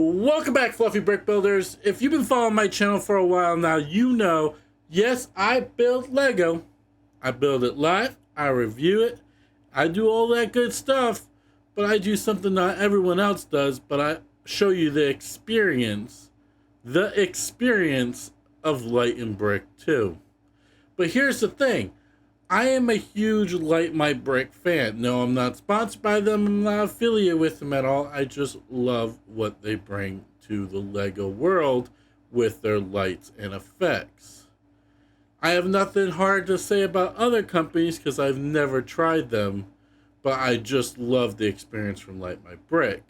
Welcome back, Fluffy Brick Builders. If you've been following my channel for a while now, you know, yes, I build Lego. I build it live, I review it, I do all that good stuff, but I do something not everyone else does, but I show you the experience of Light and Brick too. But here's the thing. I am a huge Light My Brick fan. No, I'm not sponsored by them. I'm not affiliated with them at all. I just love what they bring to the Lego world with their lights and effects. I have nothing hard to say about other companies because I've never tried them, but I just love the experience from Light My Brick.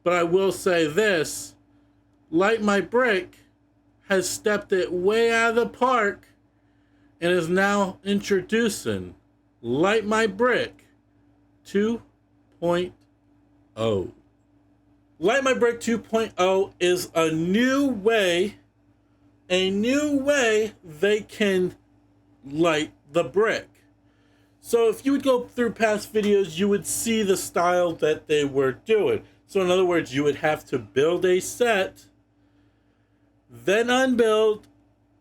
But I will say this, Light My Brick has stepped it way out of the park and is now introducing Light My Brick 2.0. Light My Brick 2.0 is a new way they can light the brick. So if you would go through past videos, you would see the style that they were doing. So in other words, you would have to build a set, then unbuild,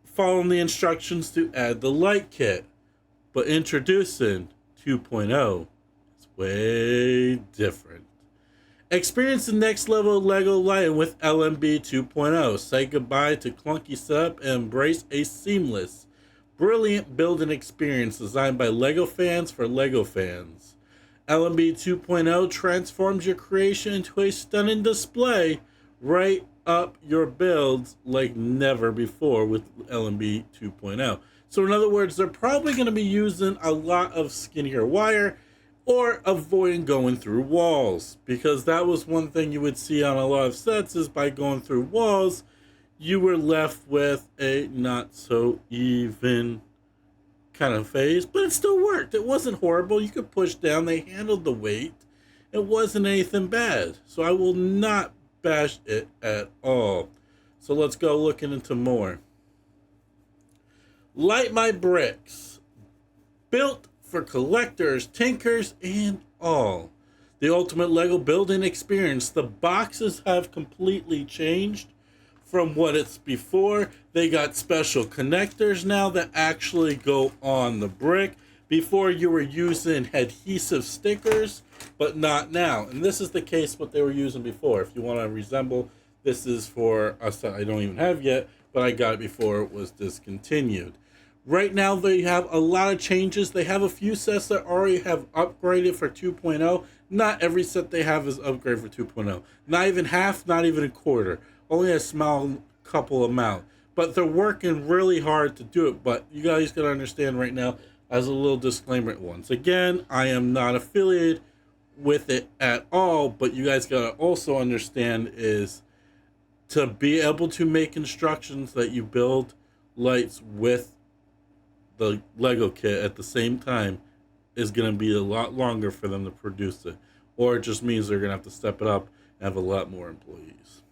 following the instructions to add the light kit. But introducing 2.0 is way different. Experience the next level of Lego lighting with LMB 2.0. Say goodbye to clunky setup and embrace a seamless, brilliant building experience designed by Lego fans for Lego fans. LMB 2.0 transforms your creation into a stunning display right up your builds like never before with LMB 2.0. So in other words, they're probably going to be using a lot of skinnier wire or avoiding going through walls, because that was one thing you would see on a lot of sets is by going through walls, you were left with a not so even kind of phase, but it still worked. It wasn't horrible. You could push down. They handled the weight. It wasn't anything bad. So I will not bash it at all. So let's go looking into more. Light My Bricks. Built for collectors, tinkers, and all. The ultimate Lego building experience. The boxes have completely changed from what it's before. They got special connectors now that actually go on the brick. Before you were using adhesive stickers, but not now. And this is the case what they were using before. If you want to resemble, this is for a set I don't even have yet, but I got it before it was discontinued. Right now they have a lot of changes. They have a few sets that already have upgraded for 2.0. Not every set they have is upgraded for 2.0. Not even half, not even a quarter. Only a small couple amount. But they're working really hard to do it. But you guys gotta understand right now, as a little disclaimer once again, I am not affiliated with it at all, but you guys gotta also understand is to be able to make instructions that you build lights with the Lego kit at the same time is gonna be a lot longer for them to produce it. Or it just means they're gonna have to step it up and have a lot more employees.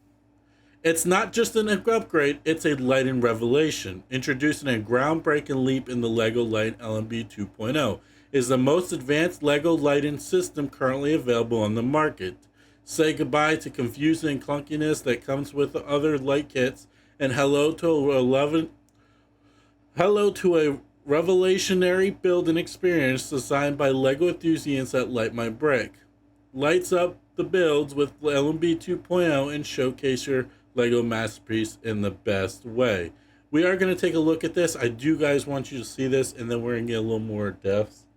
It's not just an upgrade, it's a lighting revelation. Introducing a groundbreaking leap in the Lego Light LMB 2.0 is the most advanced Lego lighting system currently available on the market. Say goodbye to confusing and clunkiness that comes with the other light kits, and hello to a revolutionary building experience designed by Lego enthusiasts at Light My Brick. Lights up the builds with LMB 2.0 and showcase your Lego masterpiece in the best way. We are going to take a look at this. I do guys want you to see this, and then we're going to get a little more depth.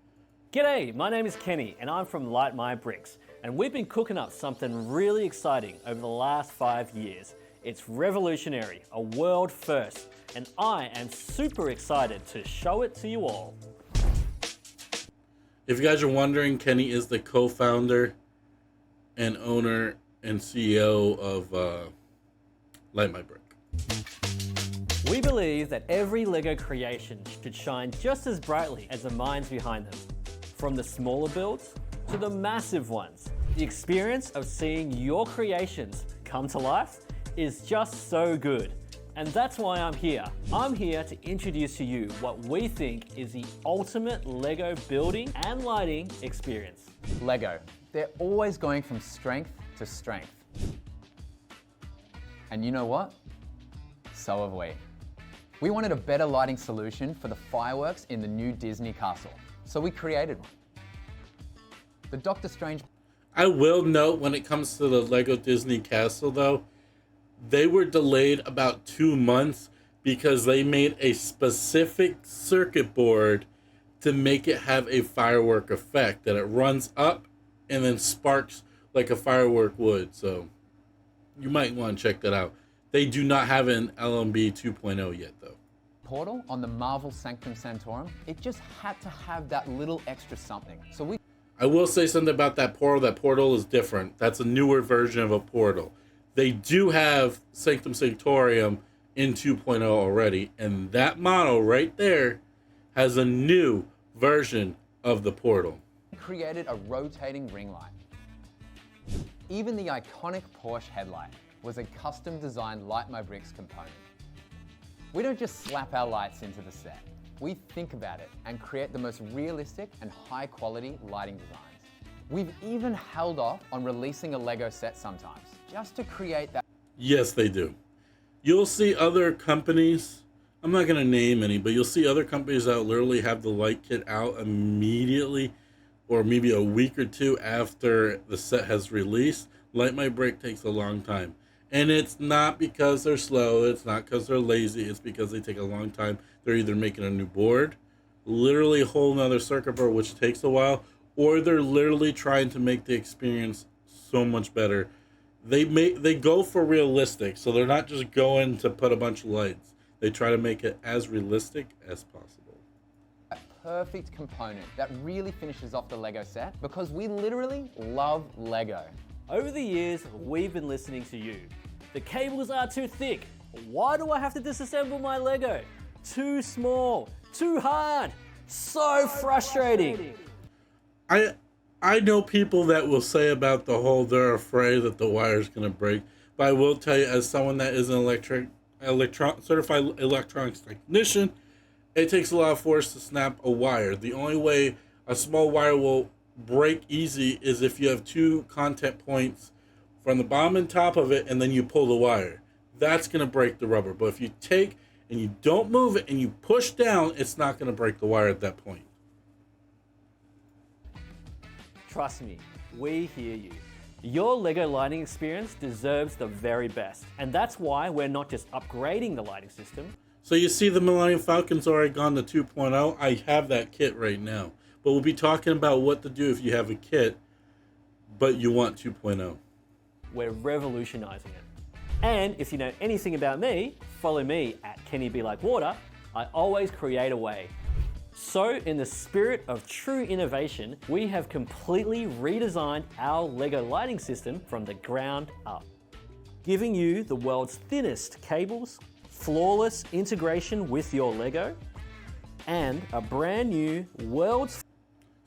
G'day, my name is Kenny and I'm from Light My Bricks, and we've been cooking up something really exciting over the last 5 years. It's revolutionary, a world first, and I am super excited to show it to you all. If you guys are wondering, Kenny is the co-founder and owner and CEO of Light My Brick. We believe that every Lego creation should shine just as brightly as the minds behind them. From the smaller builds to the massive ones, the experience of seeing your creations come to life is just so good. And that's why I'm here. I'm here to introduce to you what we think is the ultimate Lego building and lighting experience. Lego. They're always going from strength to strength. And you know what? So have we. We wanted a better lighting solution for the fireworks in the new Disney castle, so we created one. The Doctor Strange... I will note, when it comes to the Lego Disney Castle, though, they were delayed about 2 months because they made a specific circuit board to make it have a firework effect, that it runs up and then sparks like a firework would. So you might want to check that out. They do not have an LMB 2.0 yet, though. Portal on the Marvel Sanctum Sanctorum, it just had to have that little extra something. So I will say something about that portal. That portal is different. That's a newer version of a portal. They do have Sanctum Sanctorum in 2.0 already, and that model right there has a new version of the portal. we created a rotating ring light. Even the iconic Porsche headlight was a custom designed Light My Bricks component. We don't just slap our lights into the set. We think about it and create the most realistic and high quality lighting designs. We've even held off on releasing a Lego set sometimes, just to create that. Yes, they do. You'll see other companies, I'm not going to name any, but you'll see other companies that literally have the light kit out immediately, or maybe a week or two after the set has released. Light My Brick takes a long time. And it's not because they're slow, it's not because they're lazy, it's because they take a long time. They're either making a new board, literally a whole nother circuit board, which takes a while, or they're literally trying to make the experience so much better. They go for realistic, so they're not just going to put a bunch of lights. They try to make it as realistic as possible. A perfect component that really finishes off the Lego set, because we literally love Lego. Over the years, we've been listening to you. The cables are too thick. Why do I have to disassemble my Lego? Too small, too hard, so frustrating. I know people that will say about the whole, they're afraid that the wire's going to break. But I will tell you, as someone that is an certified electronics technician, it takes a lot of force to snap a wire. The only way a small wire will break easy is if you have two contact points from the bottom and top of it, and then you pull the wire. That's going to break the rubber. But if you take and you don't move it and you push down, it's not going to break the wire at that point. Trust me, we hear you. Your Lego lighting experience deserves the very best. And that's why we're not just upgrading the lighting system. So you see the Millennium Falcon's already gone to 2.0. I have that kit right now. But we'll be talking about what to do if you have a kit, but you want 2.0. We're revolutionizing it. And if you know anything about me, follow me at Kenny Be Like Water. I always create a way. So in the spirit of true innovation, we have completely redesigned our Lego lighting system from the ground up, giving you the world's thinnest cables, flawless integration with your Lego, and a brand new world's...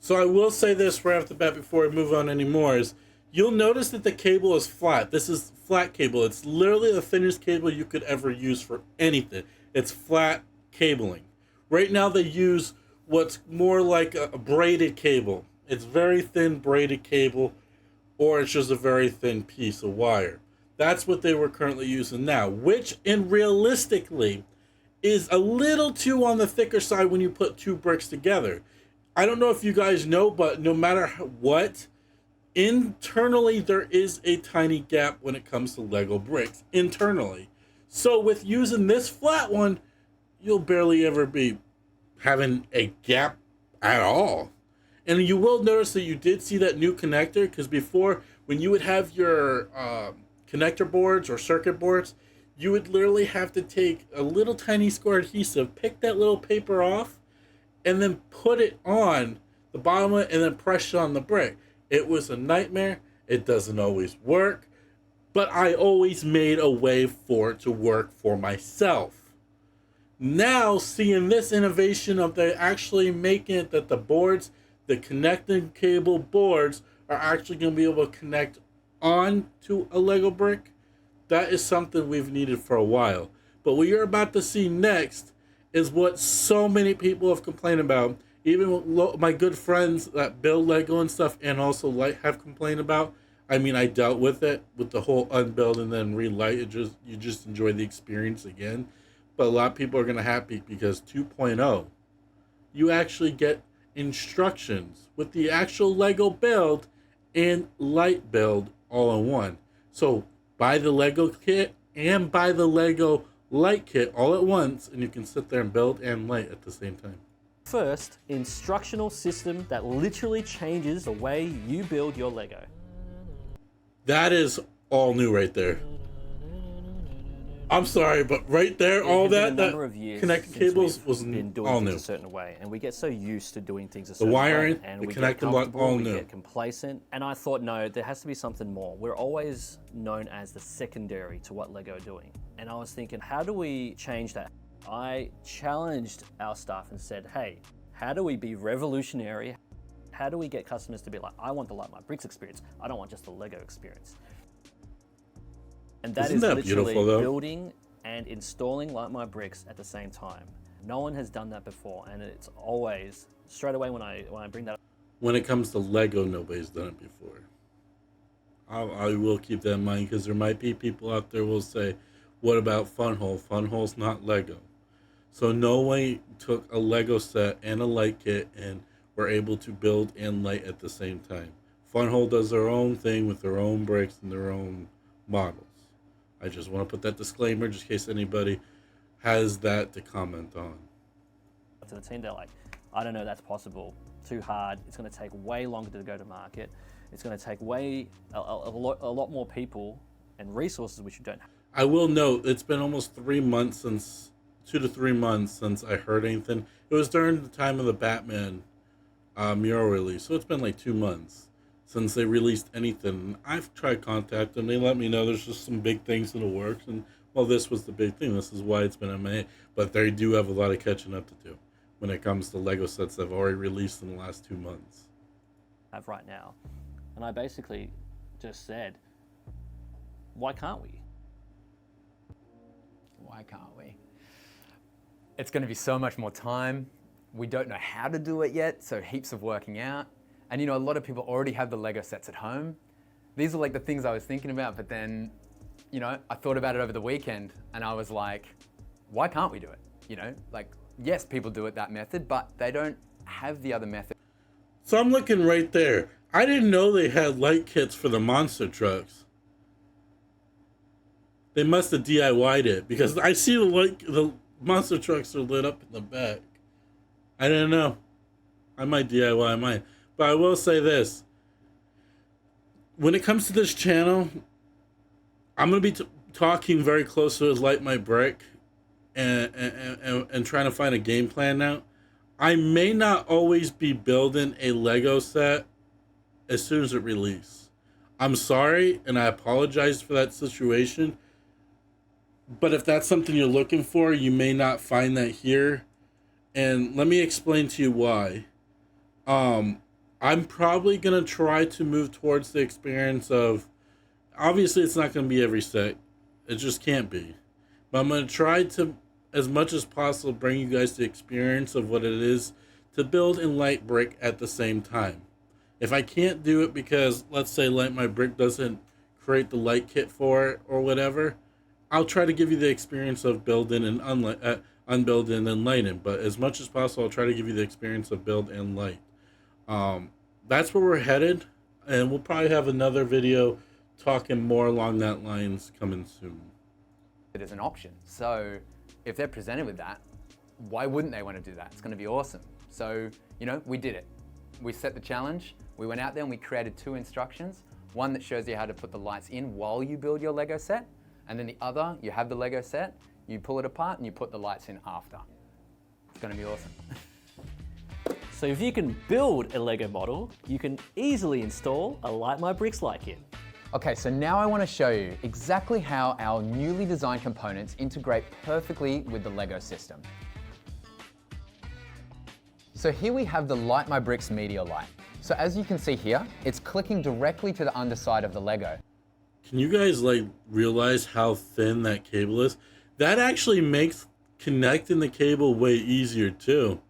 So I will say this right off the bat before we move on anymore is, you'll notice that the cable is flat. This is flat cable. It's literally the thinnest cable you could ever use for anything. It's flat cabling. Right now they use what's more like a braided cable. It's very thin braided cable, or it's just a very thin piece of wire. That's what they were currently using now, which in realistically is a little too on the thicker side when you put two bricks together. I don't know if you guys know, but no matter what, internally there is a tiny gap when it comes to Lego bricks internally. So with using this flat one, you'll barely ever be having a gap at all. And you will notice that you did see that new connector, because before, when you would have your connector boards or circuit boards, you would literally have to take a little tiny square adhesive, pick that little paper off, and then put it on the bottom of it and then press it on the brick. It was a nightmare. It doesn't always work, but I always made a way for it to work for myself. Now, seeing this innovation of they actually making it that the boards, the connecting cable boards, are actually going to be able to connect on to a Lego brick, that is something we've needed for a while. But what you're about to see next is what so many people have complained about. Even my good friends that build Lego and stuff and also have complained about. I mean, I dealt with it with the whole unbuild and then relight. You just enjoy the experience again. But a lot of people are gonna happy because 2.0, you actually get instructions with the actual Lego build and light build all in one. So buy the Lego kit and buy the Lego light kit all at once, and you can sit there and build and light at the same time. First, instructional system that literally changes the way you build your Lego. That is all new right there. I'm sorry, but right there, all that connected cables was been doing all things new. a certain way, and we get so used to doing things a The certain wiring, way, and the we get connecting block, comfortable, all we new. get complacent. And I thought, no, there has to be something more. We're always known as the secondary to what Lego are doing, and I was thinking, how do we change that? I challenged our staff and said, hey, how do we be revolutionary? How do we get customers to be like, I want the Light My Bricks experience. I don't want just the Lego experience. And that Isn't is that literally beautiful, though? building and installing Light My Bricks at the same time. No one has done that before, and it's always straight away when I bring that up. When it comes to Lego, nobody's done it before. I will keep that in mind because there might be people out there who will say, what about Funhole? Funhole's not Lego. So no one took a Lego set and a light kit and were able to build and light at the same time. Funhole does their own thing with their own bricks and their own models. I just want to put that disclaimer just in case anybody has that to comment on. To the team, they're like, I don't know, that's possible. Too hard. It's going to take way longer to go to market. It's going to take a lot more people and resources which you don't have. I will note it's been almost 3 months since 2 to 3 months since I heard anything. It was during the time of the Batman mural release, so it's been like 2 months since they released anything. I've tried contacting them. They let me know there's just some big things in the works, and well, this was the big thing. This is why it's been MIA. But they do have a lot of catching up to do when it comes to Lego sets that have already released in the last 2 months. Have right now. And I basically just said, why can't we? Why can't we? It's going to be so much more time. We don't know how to do it yet, so heaps of working out. And you know, a lot of people already have the Lego sets at home. These are like the things I was thinking about, but then, you know, I thought about it over the weekend and I was like, why can't we do it? You know, like, yes, people do it that method, but they don't have the other method. So I'm looking right there. I didn't know they had light kits for the monster trucks. They must have DIY'd it because I see the monster trucks are lit up in the back. I didn't know. I might DIY mine. But I will say this. When it comes to this channel, I'm going to be talking very closely with Light My Brick and trying to find a game plan now. I may not always be building a Lego set as soon as it releases. I'm sorry, and I apologize for that situation. But if that's something you're looking for, you may not find that here. And let me explain to you why. I'm probably going to try to move towards the experience of... Obviously, it's not going to be every set. It just can't be. But I'm going to try to, as much as possible, bring you guys the experience of what it is to build and light brick at the same time. If I can't do it because, let's say, Light My Brick doesn't create the light kit for it or whatever, I'll try to give you the experience of building and unbuilding and then lighting. But as much as possible, I'll try to give you the experience of build and light. That's where we're headed, and we'll probably have another video talking more along that lines coming soon. It is an option. So if they're presented with that, why wouldn't they want to do that? It's going to be awesome. So, you know, we did it. We set the challenge. We went out there and we created 2 instructions. One that shows you how to put the lights in while you build your Lego set. And then the other, you have the Lego set, you pull it apart and you put the lights in after. It's going to be awesome. So if you can build a Lego model, you can easily install a Light My Bricks light kit. Okay, so now I want to show you exactly how our newly designed components integrate perfectly with the Lego system. So here we have the Light My Bricks meteor light. So as you can see here, it's clicking directly to the underside of the Lego. Can you guys realize how thin that cable is? That actually makes connecting the cable way easier too.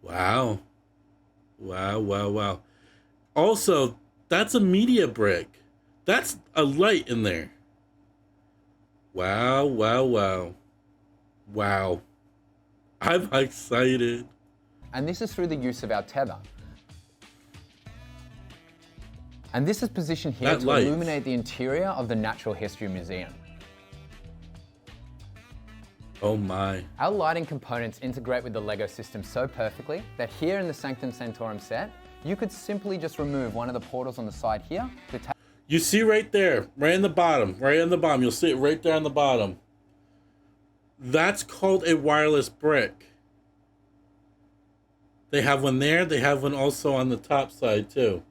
Wow. Wow. Also, That's a media brick. That's a light in there. Wow, wow, wow. Wow. I'm excited. And this is through the use of our tether. And this is positioned here That to lights. illuminate the interior of the Natural History Museum. Oh my. Our lighting components integrate with the LEGO system so perfectly that here in the Sanctum Sanctorum set, you could simply just remove one of the portals on the side here to You see right there, right in the bottom, you'll see it right there on the bottom. That's called a wireless brick. They have one there, they have one also on the top side too.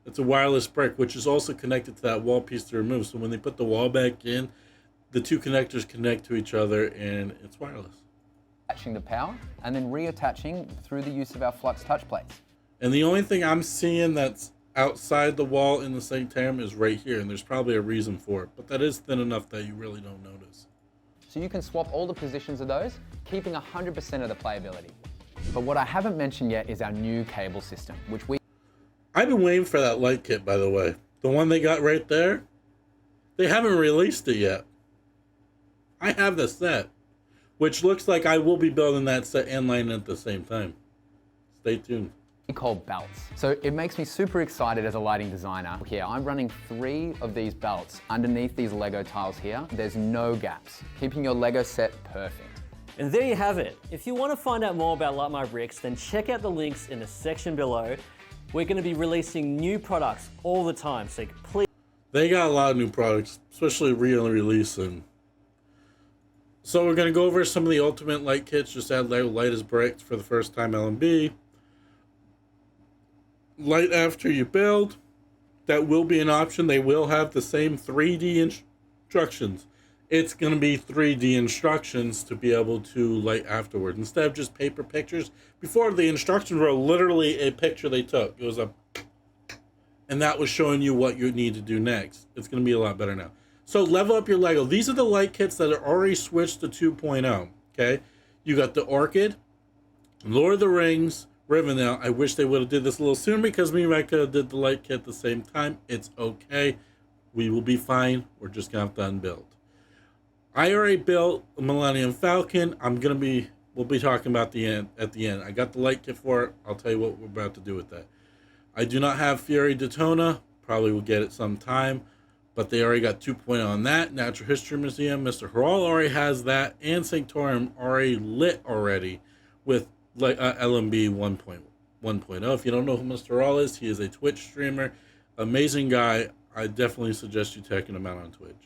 It's a wireless brick, which is also connected to that wall piece to remove. So when they put the wall back in, the two connectors connect to each other and it's wireless. attaching the power and then reattaching through the use of our flux touch plates. And the only thing I'm seeing that's outside the wall in the Sanctorum is right here, and there's probably a reason for it, but that is thin enough that you really don't notice. So you can swap all the positions of those, keeping 100% of the playability. But what I haven't mentioned yet is our new cable system, which I've been waiting for that light kit, by the way. The one they got right there, they haven't released it yet. I have the set, which looks like I will be building that set and lighting at the same time. Stay tuned. call belts. So it makes me super excited as a lighting designer. Here, I'm running 3 of these belts underneath these Lego tiles here. There's no gaps, keeping your Lego set perfect. And there you have it. If you want to find out more about Light My Bricks, then check out the links in the section below. We're going to be releasing new products all the time, so please. They got a lot of new products, especially re-releasing. So we're going to go over some of the ultimate light kits. Just add Lego light as bricks for the first time LMB. Light after you build. That will be an option. They will have the same 3D instructions. It's going to be 3D instructions to be able to light afterwards. Instead of just paper pictures. Before, the instructions were literally a picture they took. It was a... and that was showing you what you need to do next. It's going to be a lot better now. So level up your Lego. These are the light kits that are already switched to 2.0. Okay? You got the Orchid, Lord of the Rings, Rivendell. I wish they would have did this a little sooner because me and Rebecca did the light kit at the same time. It's okay. We will be fine. We're just going to have to unbuild. I already built a Millennium Falcon. We'll be talking about at the end. I got the light kit for it. I'll tell you what we're about to do with that. I do not have Fury Daytona. Probably will get it sometime. But they already got 2.0 on that. Natural History Museum. Mr. Harral already has that. And Sanctorum already lit already with LMB 1.0. If you don't know who Mr. Harral is, he is a Twitch streamer. Amazing guy. I definitely suggest you checking him out on Twitch.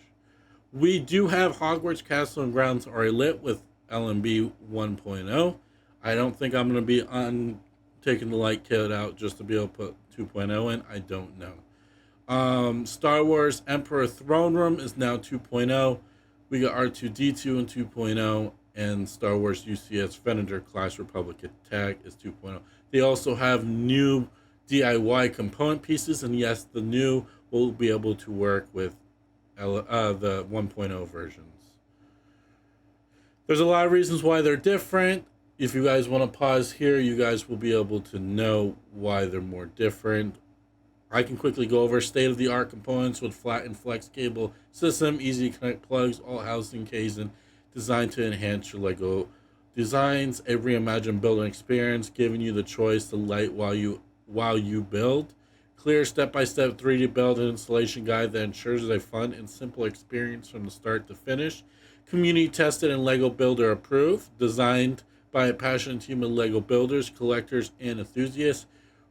We do have Hogwarts Castle and Grounds already lit with LMB 1.0. I don't think I'm going to be taking the light kit out just to be able to put 2.0 in. I don't know. Star Wars Emperor Throne Room is now 2.0. We got R2-D2 in 2.0. And Star Wars UCS Venator Clash Republic Attack is 2.0. They also have new DIY component pieces. And yes, the new will be able to work with the 1.0 versions. There's a lot of reasons why they're different. If you guys want to pause here, you guys will be able to know why they're more different. I can quickly go over state-of-the-art components with flat and flex cable system, easy to connect plugs, all housed in casing, designed to enhance your Lego designs, a reimagined building experience, giving you the choice to light while you build. Clear step-by-step 3D build and installation guide that ensures a fun and simple experience from the start to finish. Community tested and Lego Builder approved. Designed by a passionate team of Lego builders, collectors, and enthusiasts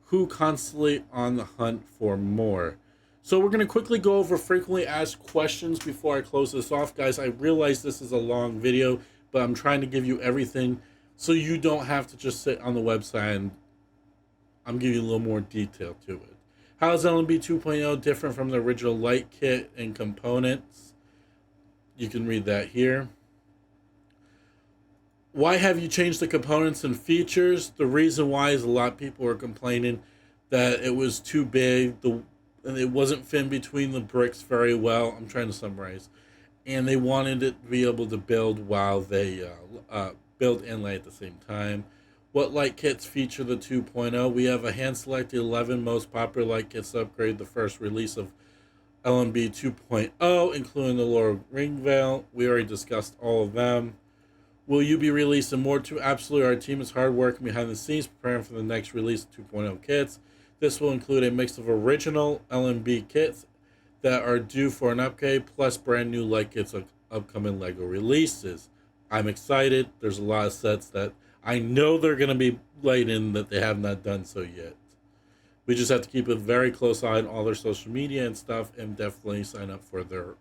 who constantly on the hunt for more. So we're going to quickly go over frequently asked questions before I close this off. Guys, I realize this is a long video, but I'm trying to give you everything so you don't have to just sit on the website, and I'm giving you a little more detail to it. How is LMB 2.0 different from the original light kit and components? You can read that here. Why have you changed the components and features? The reason why is a lot of people are complaining that it was too big, and it wasn't fit between the bricks very well. I'm trying to summarize. And they wanted it to be able to build while they build and light at the same time. What light kits feature the 2.0? We have a hand-selected 11 most popular light kits to upgrade the first release of LMB 2.0, including the lower ring veil. We already discussed all of them. Will you be releasing more to? Absolutely. Our team is hard working behind the scenes preparing for the next release of 2.0 kits. This will include a mix of original LMB kits that are due for an upgrade, plus brand new light kits of upcoming LEGO releases. I'm excited. There's a lot of sets that I know they're going to be laid in that they have not done so yet. We just have to keep a very close eye on all their social media and stuff, and definitely sign up for their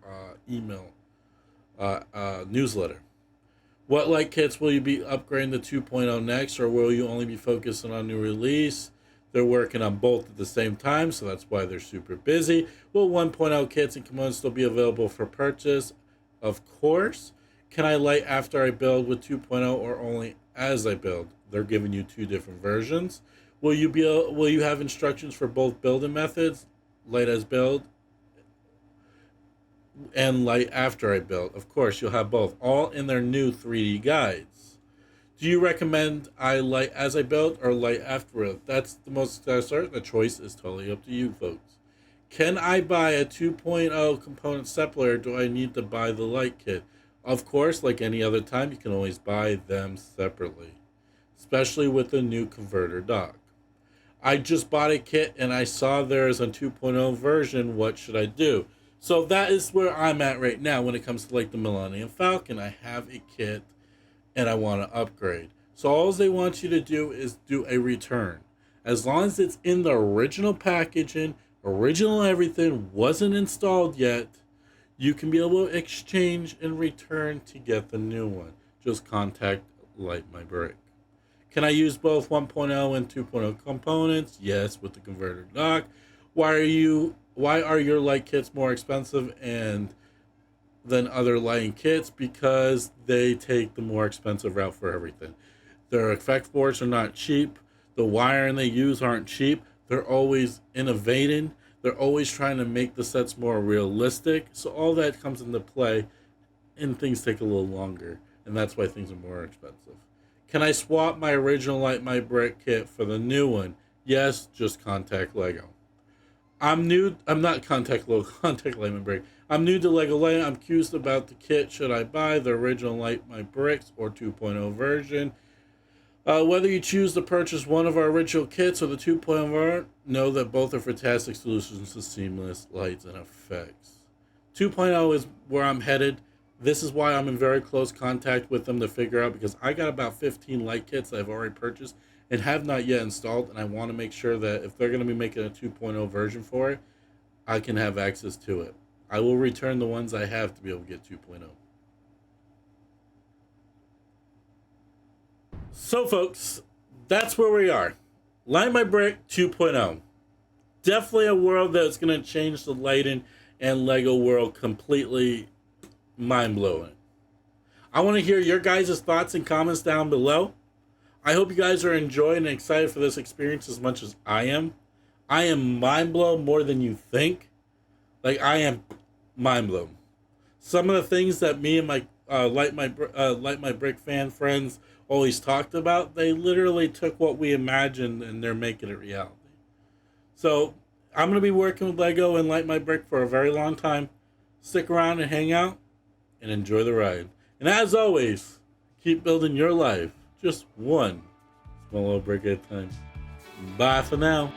email newsletter. What light kits will you be upgrading to 2.0 next, or will you only be focusing on new release? They're working on both at the same time, so that's why they're super busy. Will 1.0 kits and components still be available for purchase? Of course. Can I light after I build with 2.0 or only as I build? They're giving you two different versions. Will you have instructions for both building methods, light as build and light after I build? Of course, you'll have both, all in their new 3D guides. Do you recommend I light as I build or light after it? That's the most certain. The choice is totally up to you, folks. Can I buy a 2.0 component separator? Do I need to buy the light kit? Of course, like any other time, you can always buy them separately, especially with the new converter dock. I just bought a kit and I saw there is a 2.0 version. What should I do? So that is where I'm at right now when it comes to like the Millennium Falcon. I have a kit and I want to upgrade. So all they want you to do is do a return. As long as it's in the original packaging, original everything, wasn't installed yet, you can be able to exchange and return to get the new one. Just contact Light My Brick. Can I use both 1.0 and 2.0 components? Yes, with the converter dock. Why are your light kits more expensive than other lighting kits? Because they take the more expensive route for everything. Their effect boards are not cheap. The wiring they use aren't cheap. They're always innovating. They're always trying to make the sets more realistic. So all that comes into play, and things take a little longer. And that's why things are more expensive. Can I swap my original Light My Brick kit for the new one? Yes, just contact Lego. I'm not contact Light My Brick. I'm new to Lego Light. I'm curious about the kit. Should I buy the original Light My Bricks or 2.0 version? Whether you choose to purchase one of our original kits or the 2.0 version, know that both are fantastic solutions to seamless lights and effects. 2.0 is where I'm headed. This is why I'm in very close contact with them to figure out, because I got about 15 light kits that I've already purchased and have not yet installed, and I want to make sure that if they're going to be making a 2.0 version for it, I can have access to it. I will return the ones I have to be able to get 2.0. So, folks, that's where we are. Light My Brick 2.0. Definitely a world that's going to change the lighting and Lego world completely. Mind-blowing. I want to hear your guys' thoughts and comments down below. I hope you guys are enjoying and excited for this experience as much as I am. I am mind-blown more than you think. Like, I am mind-blown. Some of the things that me and my Light My Brick fan friends always talked about, they literally took what we imagined and they're making it reality. So, I'm going to be working with Lego and Light My Brick for a very long time. Stick around and hang out and enjoy the ride. And as always, keep building your life just one small little brick at a time. Bye for now.